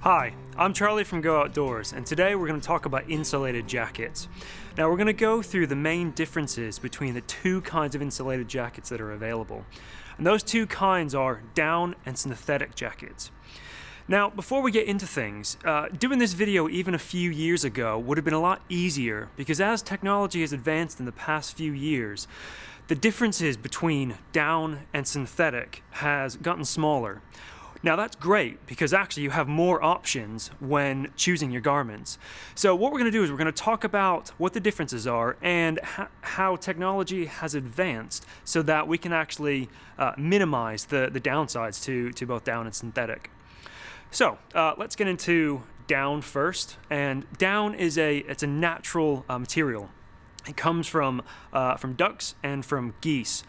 Hi, I'm Charlie from Go Outdoors, and today we're going to talk about insulated jackets. Now we're going to go through the main differences between the two kinds of insulated jackets that are available. And those two kinds are down and synthetic jackets. Now, before we get into things, doing this video even a few years ago would have been a lot easier because as technology has advanced in the past few years, the differences between down and synthetic has gotten smaller. Now that's great because actually you have more options when choosing your garments. So what we're going to do is we're going to talk about what the differences are and how technology has advanced so that we can actually minimize the downsides to both down and synthetic. So let's get into down first. And down is it's a natural material. It comes from ducks and from geese.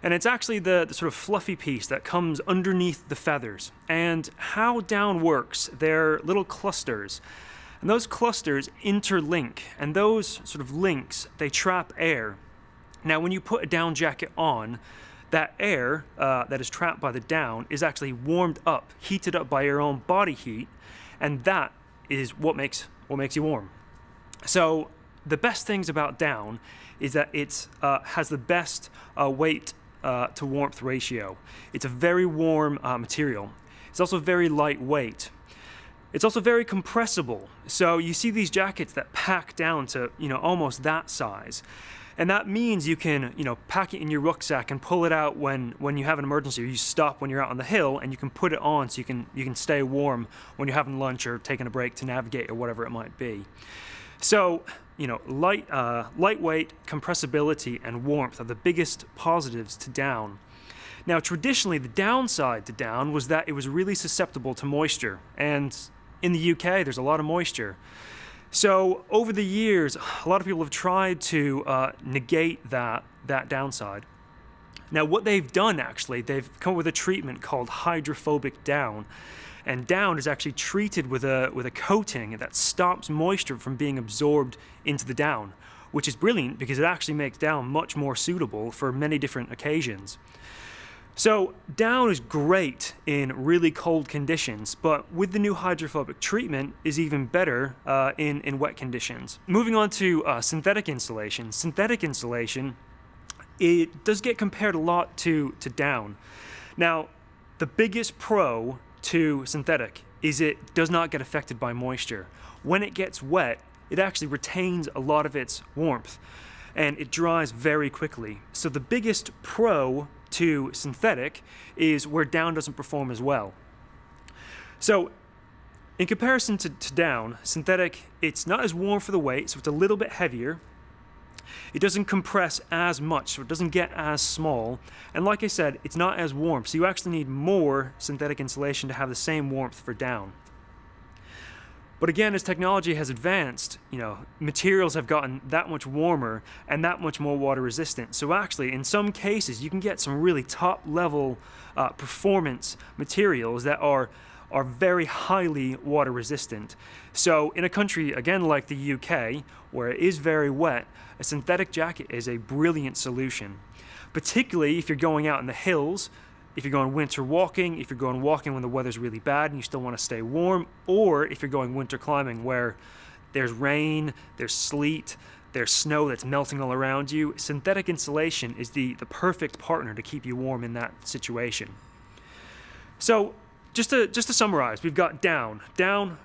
And it's actually the sort of fluffy piece that comes underneath the feathers. And how down works, they're little clusters. And those clusters interlink, and those sort of links, they trap air. Now when you put a down jacket on, that air that is trapped by the down is actually warmed up, heated up by your own body heat, and that is what makes you warm. So the best things about down is that it has the best weight to warmth ratio. It's a very warm material. It's also very lightweight. It's also very compressible. So you see these jackets that pack down to almost that size. And that means you can pack it in your rucksack and pull it out when you have an emergency, or you stop when you're out on the hill, and you can put it on so you can stay warm when you're having lunch or taking a break to navigate or whatever it might be. So lightweight, compressibility, and warmth are the biggest positives to down. Now, traditionally, the downside to down was that it was really susceptible to moisture, and in the UK, there's a lot of moisture. So over the years, a lot of people have tried to negate that downside. Now, what they've done, actually, they've come up with a treatment called hydrophobic down. And down is actually treated with a coating that stops moisture from being absorbed into the down, which is brilliant because it actually makes down much more suitable for many different occasions. So down is great in really cold conditions, but with the new hydrophobic treatment is even better in wet conditions. Moving on to synthetic insulation. Synthetic insulation, it does get compared a lot to down. Now, the biggest pro to synthetic is it does not get affected by moisture. When it gets wet, it actually retains a lot of its warmth and it dries very quickly. So the biggest pro to synthetic is where down doesn't perform as well. So in comparison to down, synthetic, it's not as warm for the weight, so it's a little bit heavier. It doesn't compress as much, so it doesn't get as small. And like I said, it's not as warm, so you actually need more synthetic insulation to have the same warmth for down. But again, as technology has advanced, materials have gotten that much warmer and that much more water resistant. So actually, in some cases, you can get some really top level performance materials that are very highly water resistant. So in a country, again, like the UK, where it is very wet, a synthetic jacket is a brilliant solution. Particularly if you're going out in the hills, if you're going winter walking, if you're going walking when the weather's really bad and you still want to stay warm, or if you're going winter climbing where there's rain, there's sleet, there's snow that's melting all around you, synthetic insulation is the perfect partner to keep you warm in that situation. So just to summarize, we've got down,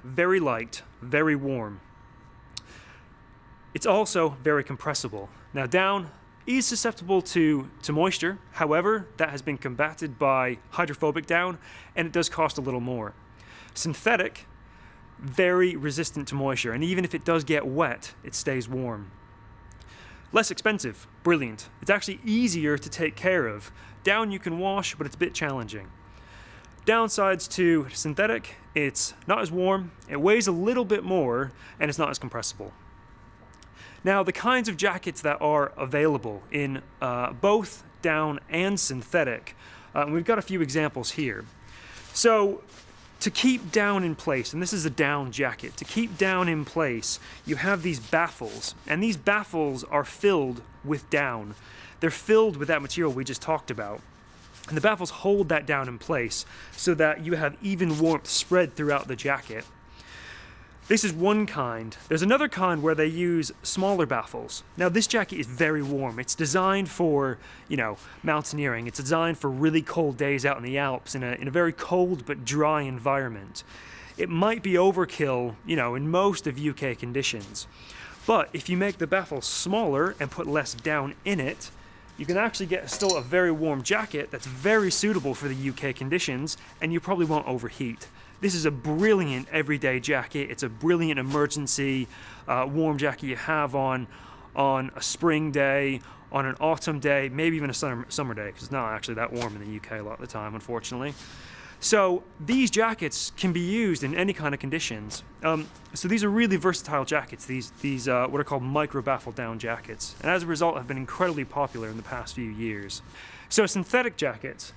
very light, very warm. It's also very compressible. Now down is susceptible to moisture, however, that has been combated by hydrophobic down, and it does cost a little more. Synthetic, very resistant to moisture, and even if it does get wet, it stays warm. Less expensive, brilliant. It's actually easier to take care of. Down you can wash, but it's a bit challenging. Downsides to synthetic, it's not as warm, it weighs a little bit more, and it's not as compressible. Now, the kinds of jackets that are available in both down and synthetic, we've got a few examples here. So, to keep down in place, and this is a down jacket, to keep down in place, you have these baffles, and these baffles are filled with down. They're filled with that material we just talked about. And the baffles hold that down in place so that you have even warmth spread throughout the jacket. This is one kind. There's another kind where they use smaller baffles. Now this jacket is very warm. It's designed for, mountaineering. It's designed for really cold days out in the Alps in a very cold but dry environment. It might be overkill, in most of UK conditions. But if you make the baffle smaller and put less down in it, you can actually get still a very warm jacket that's very suitable for the UK conditions, and you probably won't overheat. This is a brilliant everyday jacket. It's a brilliant emergency warm jacket you have on a spring day, on an autumn day, maybe even a summer day, because it's not actually that warm in the UK a lot of the time, unfortunately. So these jackets can be used in any kind of conditions. So these are really versatile jackets, these what are called micro baffle down jackets, and as a result have been incredibly popular in the past few years. So synthetic jackets.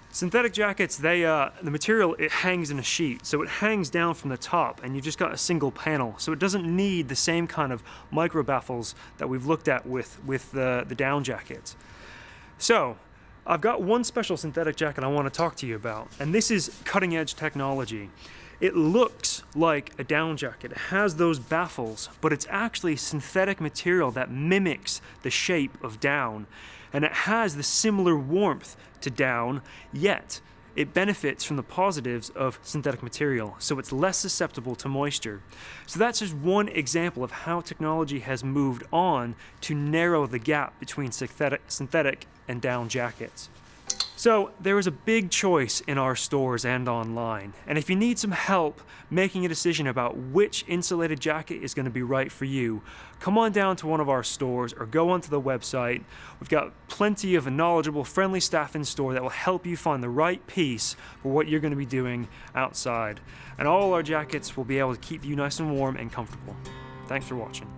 Synthetic jackets, the material, it hangs in a sheet, so it hangs down from the top and you've just got a single panel, so it doesn't need the same kind of micro baffles that we've looked at with the down jackets. So I've got one special synthetic jacket I want to talk to you about, and this is cutting edge technology. It looks like a down jacket, it has those baffles, but it's actually synthetic material that mimics the shape of down, and it has the similar warmth to down, yet it benefits from the positives of synthetic material, so it's less susceptible to moisture. So that's just one example of how technology has moved on to narrow the gap between synthetic and down jackets. So there is a big choice in our stores and online, and if you need some help making a decision about which insulated jacket is going to be right for you, come on down to one of our stores or go onto the website. We've got plenty of knowledgeable, friendly staff in store that will help you find the right piece for what you're going to be doing outside. And all our jackets will be able to keep you nice and warm and comfortable. Thanks for watching.